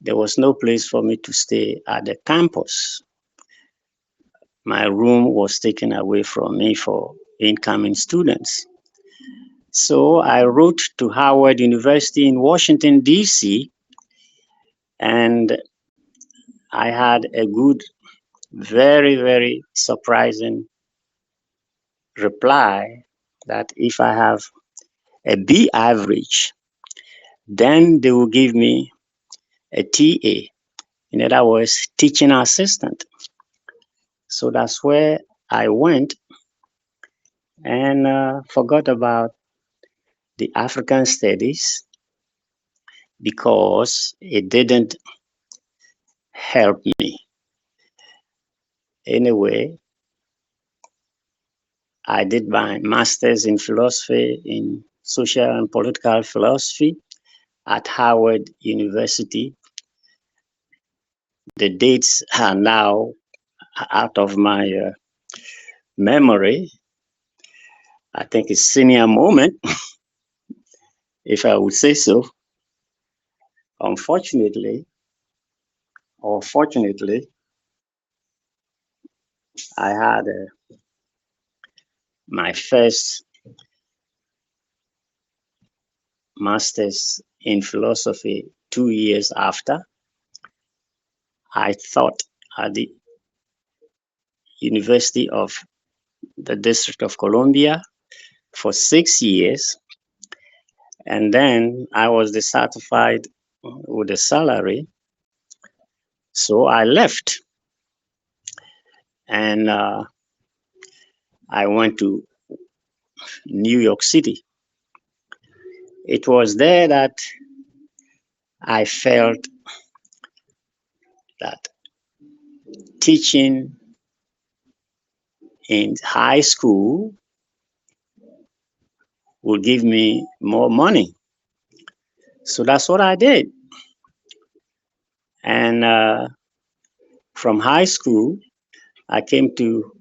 there was no place for me to stay at the campus. My room was taken away from me for incoming students. So I wrote to Howard University in Washington, D.C., and I had a good, very, very surprising reply that if I have a B average, then they will give me a TA, in other words, teaching assistant. So that's where I went and forgot about the African studies because it didn't help me. Anyway, I did my master's in philosophy, in social and political philosophy at Howard University. The dates are now out of my memory. I think it's senior moment, if I would say so. Unfortunately, or fortunately, I had my first master's in philosophy 2 years after. I taught at the University of the District of Columbia for 6 years, and then I was dissatisfied with the salary, so I left and I went to New York City. It was there that I felt that teaching in high school would give me more money. So that's what I did. And from high school, I came to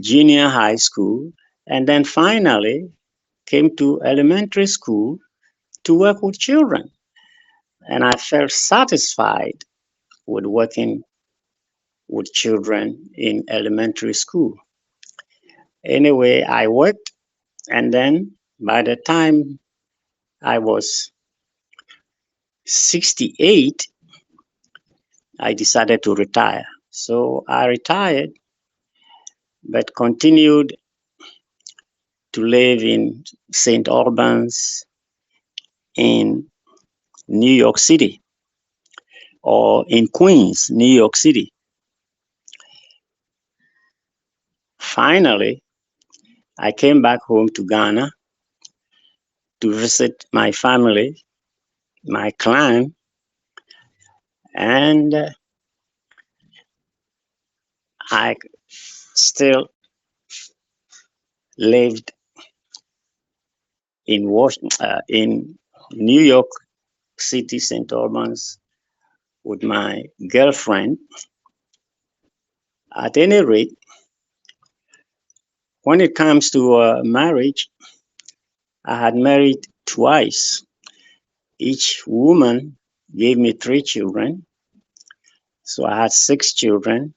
junior high school, and then finally came to elementary school to work with children. And I felt satisfied with working with children in elementary school. Anyway, I worked, and then by the time I was 68, I decided to retire. So I retired, but continued to live in St. Albans in New York City, or in Queens, New York City. Finally, I came back home to Ghana to visit my family, my clan, and I still lived in New York City, St. Albans, with my girlfriend. At any rate, when it comes to marriage, I had married twice. Each woman gave me 3 children. So I had 6 children,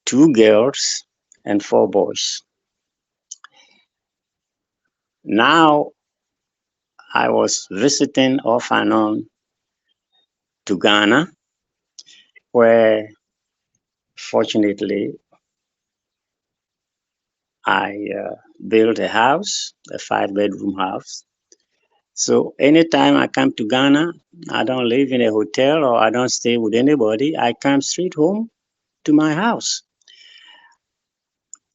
2 girls and 4 boys. Now I was visiting off and on to Ghana, where fortunately I built a house, a 5-bedroom house. So anytime I come to Ghana, I don't live in a hotel or I don't stay with anybody. I come straight home to my house.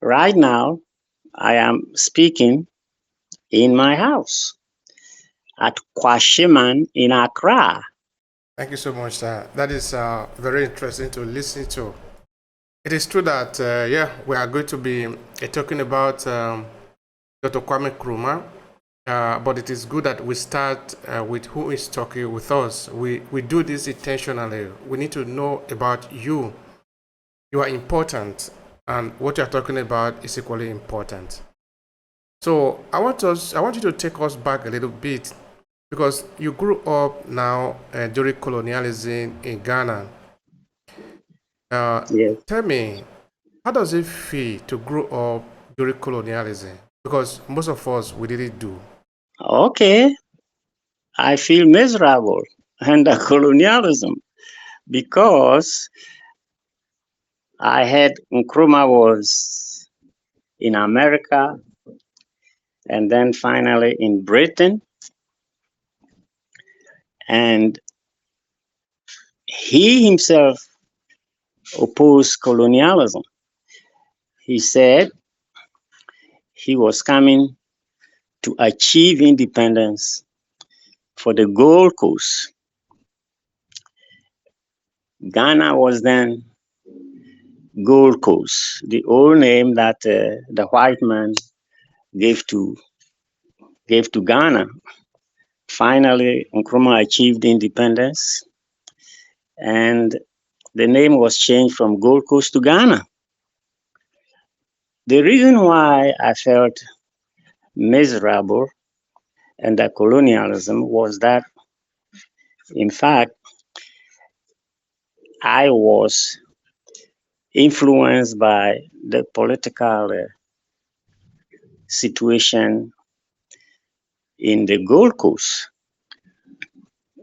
Right now, I am speaking in my house at Kwashiman in Accra. Thank you so much, sir. That is very interesting to listen to. It is true that, yeah, we are going to be talking about Dr. Kwame Nkrumah, but it is good that we start with who is talking with us. We do this intentionally. We need to know about you. You are important, and what you are talking about is equally important. So I want you to take us back a little bit Because you grew up now during colonialism in Ghana. Uh, Yes. Tell me, how does it feel to grow up during colonialism? Because most of us, we didn't do. Okay, I feel miserable under colonialism because I had Nkrumah was in America and then finally in Britain, and he himself opposed colonialism. He said he was coming to achieve independence for the Gold Coast. Ghana was then Gold Coast, the old name that the white man gave to gave to Ghana. Finally, Nkrumah achieved independence, and the name was changed from Gold Coast to Ghana. The reason why I felt miserable under colonialism was that, in fact, I was influenced by the political situation in the Gold Coast.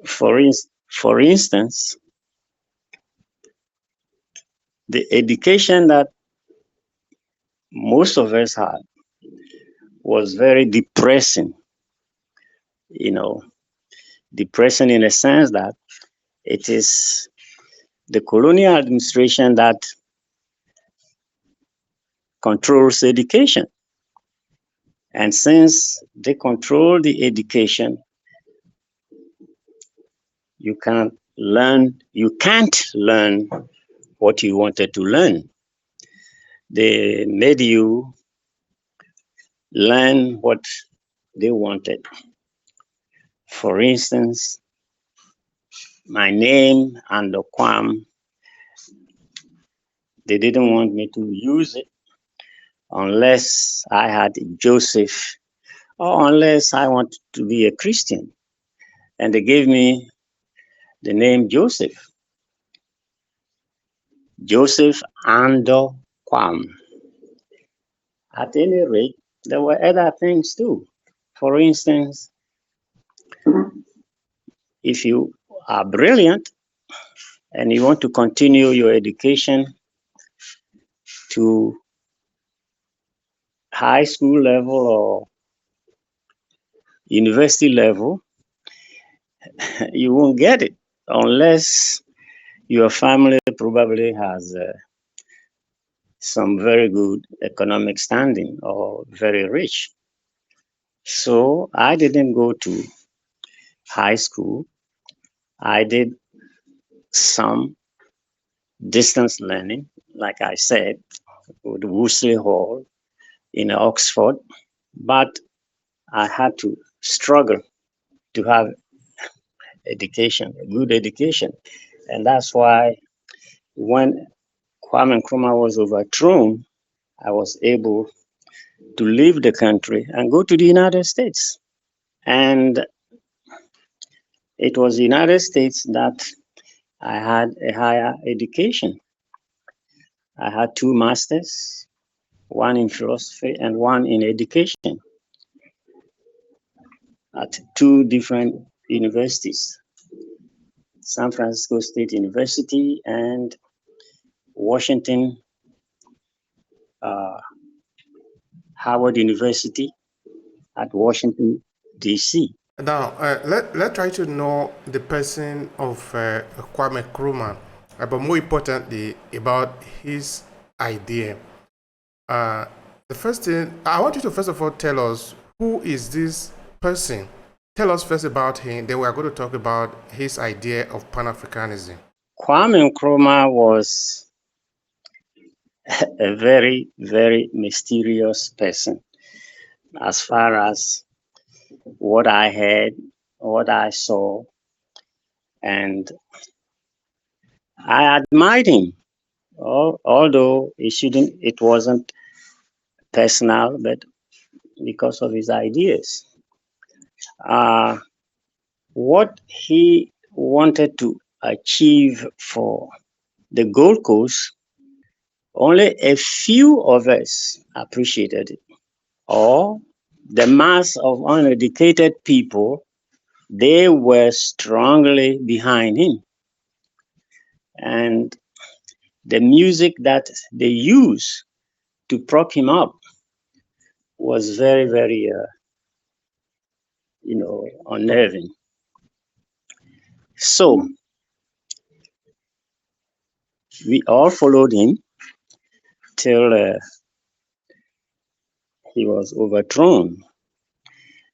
For instance, the education that most of us had was very depressing, you know, depressing in a sense that it is the colonial administration that controls education. And since they control the education, you can't learn what you wanted to learn. They made you learn what they wanted. For instance, my name, Andoh Quarm, they didn't want me to use it unless I had Joseph or unless I wanted to be a Christian. And they gave me the name Joseph, Joseph Andoh Quarm. At any rate, there were other things too. For instance, if you are brilliant and you want to continue your education to high school level or university level, you won't get it unless your family probably has some very good economic standing or very rich. So I didn't go to high school. I did some distance learning, like I said, with Wolseley Hall in Oxford, but I had to struggle to have education, a good education. And that's why when Kwame Nkrumah was overthrown, I was able to leave the country and go to the United States. And it was the United States that I had a higher education. I had two masters, one in philosophy and one in education at two different universities, San Francisco State University and Washington, uh, Howard University at Washington, D.C. Now, let's try to know the person of Kwame Nkrumah, but more importantly, about his idea. Uh, the first thing, I want you to first of all tell us who is this person. Tell us first about him, then we are going to talk about his idea of Pan Africanism. Kwame Nkrumah was a very, very mysterious person as far as what I heard, what I saw, and I admired him. Although it wasn't personal, but because of his ideas. Uh, what he wanted to achieve for the Gold Coast, only a few of us appreciated it. Or the mass of uneducated people, they were strongly behind him. And the music that they used to prop him up was very, very, unnerving. So we all followed him till he was overthrown.